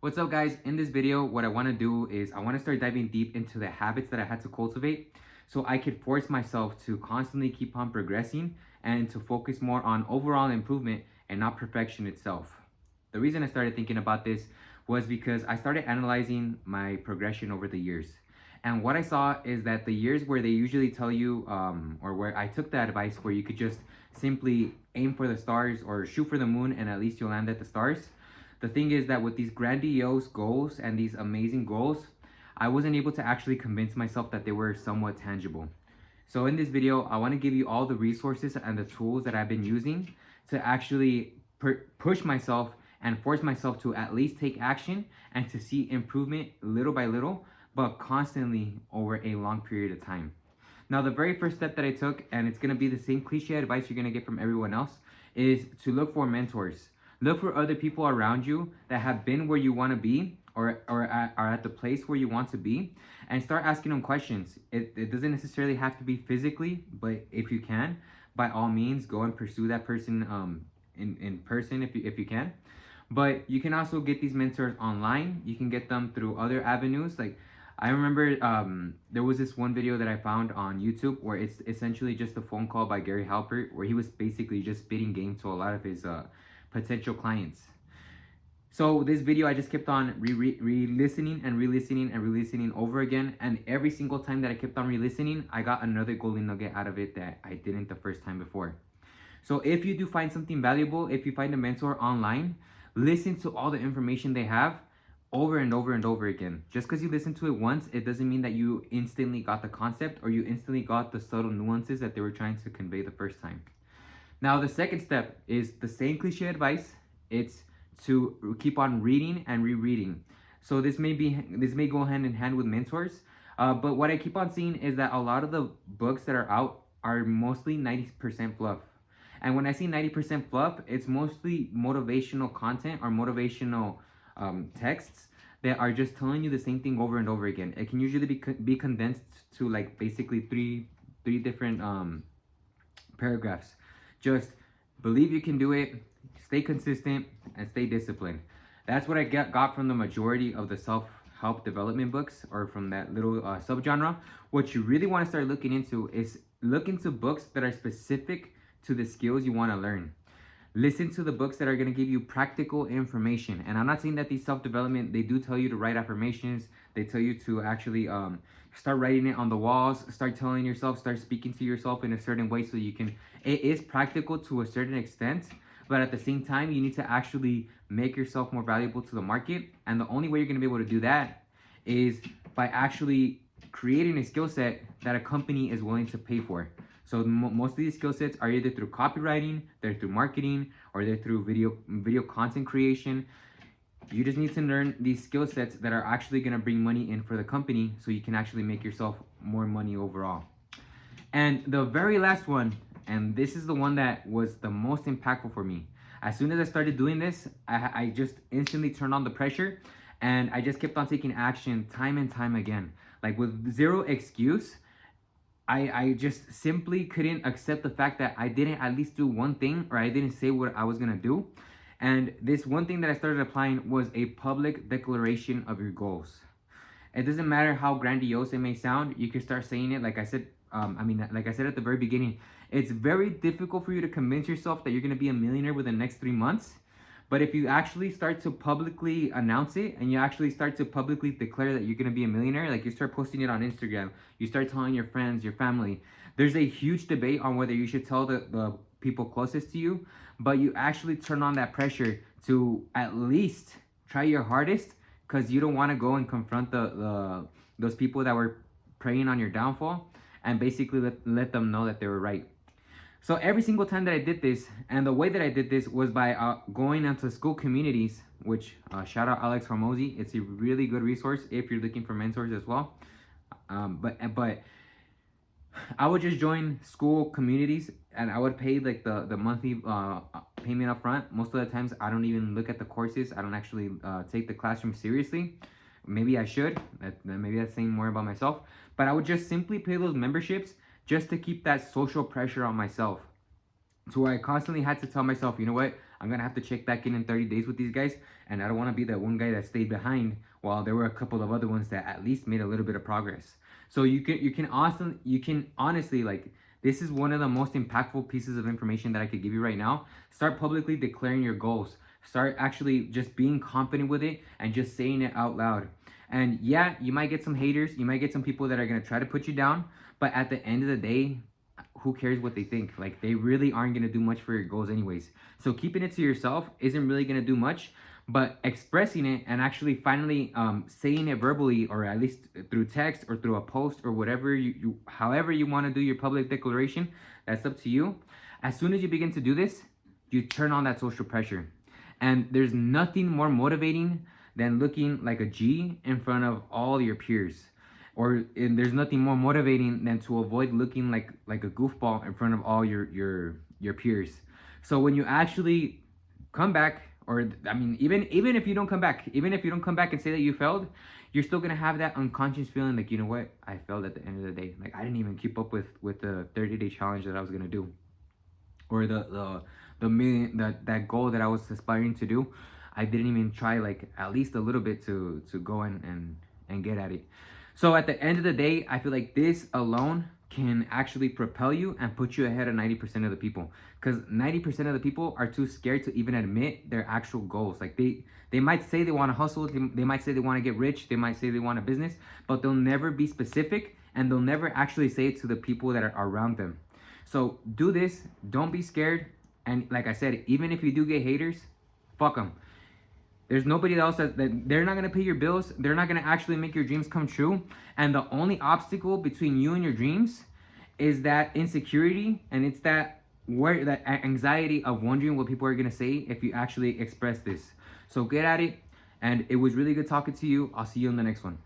What's up, guys? In this video, what I want to do is I want to start diving deep into the habits that I had to cultivate so I could force myself to constantly keep on progressing and to focus more on overall improvement and not perfection itself. The reason I started thinking about this was because I started analyzing my progression over the years. And what I saw is that the years where they usually tell you, or where I took the advice where you could just simply aim for the stars or shoot for the moon and at least you'll land at the stars. The thing is that with these grandiose goals and these amazing goals, I wasn't able to actually convince myself that they were somewhat tangible. So in this video, I want to give you all the resources and the tools that I've been using to actually push myself and force myself to at least take action and to see improvement little by little, but constantly over a long period of time. Now, the very first step that I took, and it's going to be the same cliche advice you're going to get from everyone else, is to look for mentors. Look for other people around you that have been where you want to be or are at the place where you want to be, and start asking them questions. It doesn't necessarily have to be physically, but if you can, by all means, go and pursue that person in person if you can. But you can also get these mentors online. You can get them through other avenues. Like I remember there was this one video that I found on YouTube where it's essentially just a phone call by Gary Halpert where he was basically just spitting game to a lot of his potential clients. So this video I just kept on re-listening and re-listening and re-listening over again, and every single time that I kept on re-listening, I got another golden nugget out of it that I didn't the first time before. So if you do find something valuable, if you find a mentor online, listen to all the information they have over and over and over again. Just because you listen to it once, it doesn't mean that you instantly got the concept or you instantly got the subtle nuances that they were trying to convey the first time. Now, the second step is the same cliche advice. It's to keep on reading and rereading. So this may go hand in hand with mentors. But what I keep on seeing is that a lot of the books that are out are mostly 90% fluff. And when I see 90% fluff, it's mostly motivational content or motivational texts that are just telling you the same thing over and over again. It can usually be condensed to like basically three different paragraphs. Just believe you can do it, stay consistent, and stay disciplined. That's what I got from the majority of the self-help development books, or from that little subgenre. What you really want to start looking into is look into books that are specific to the skills you want to learn. Listen to the books that are going to give you practical information. And I'm not saying that these self-development, they do tell you to write affirmations. They tell you to actually start writing it on the walls, start telling yourself, start speaking to yourself in a certain way so you can, it is practical to a certain extent, but at the same time, you need to actually make yourself more valuable to the market. And the only way you're going to be able to do that is by actually creating a skill set that a company is willing to pay for. So most of these skill sets are either through copywriting, they're through marketing, or they're through video content creation. You just need to learn these skill sets that are actually going to bring money in for the company so you can actually make yourself more money overall. And the very last one, and this is the one that was the most impactful for me. As soon as I started doing this, I just instantly turned on the pressure and I just kept on taking action time and time again. Like with zero excuse, I just simply couldn't accept the fact that I didn't at least do one thing, or I didn't say what I was going to do. And this one thing that I started applying was a public declaration of your goals. It doesn't matter how grandiose it may sound. You can start saying it. Like I said, like I said at the very beginning, it's very difficult for you to convince yourself that you're going to be a millionaire within the next 3 months. But if you actually start to publicly announce it and you actually start to publicly declare that you're going to be a millionaire, like you start posting it on Instagram, you start telling your friends, your family, there's a huge debate on whether you should tell the people closest to you, but you actually turn on that pressure to at least try your hardest because you don't want to go and confront those people that were preying on your downfall and basically let them know that they were right. So every single time that I did this, and the way that I did this was by going into school communities, which shout out Alex Hormozy. It's a really good resource if you're looking for mentors as well. But I would just join school communities and I would pay like the monthly payment up front. Most of the times I don't even look at the courses. I don't actually take the classroom seriously. Maybe I should. Maybe that's saying more about myself. But I would just simply pay those memberships just to keep that social pressure on myself. So I constantly had to tell myself, you know what, I'm gonna have to check back in 30 days with these guys, and I don't want to be that one guy that stayed behind while there were a couple of other ones that at least made a little bit of progress. So you can honestly, like, this is one of the most impactful pieces of information that I could give you right now. Start publicly declaring your goals. Start actually just being confident with it and just saying it out loud. And yeah, you might get some haters, you might get some people that are gonna try to put you down, but at the end of the day, who cares what they think? Like, they really aren't gonna do much for your goals anyways. So keeping it to yourself isn't really gonna do much, but expressing it and actually finally saying it verbally, or at least through text or through a post or whatever however you want to do your public declaration, that's up to you. As soon as you begin to do this, you turn on that social pressure. And there's nothing more motivating than looking like a G in front of all your peers. And there's nothing more motivating than to avoid looking like a goofball in front of all your peers. So when you actually come back, or I mean, even if you don't come back, even if you don't come back and say that you failed, you're still gonna have that unconscious feeling like, you know what, I failed at the end of the day. Like, I didn't even keep up with the 30-day challenge that I was gonna do, or that goal that I was aspiring to do. I didn't even try, like, at least a little bit to go and get at it. So at the end of the day, I feel like this alone can actually propel you and put you ahead of 90% of the people, because 90% of the people are too scared to even admit their actual goals. Like, they might say they want to hustle, they might say they want to get rich, they might say they want a business, but they'll never be specific, and they'll never actually say it to the people that are around them. So do this, don't be scared. And like I said, even if you do get haters, fuck them. There's nobody else that they're not gonna pay your bills. They're not gonna actually make your dreams come true. And the only obstacle between you and your dreams is that insecurity, and it's that anxiety of wondering what people are gonna say if you actually express this. So get at it. And it was really good talking to you. I'll see you in the next one.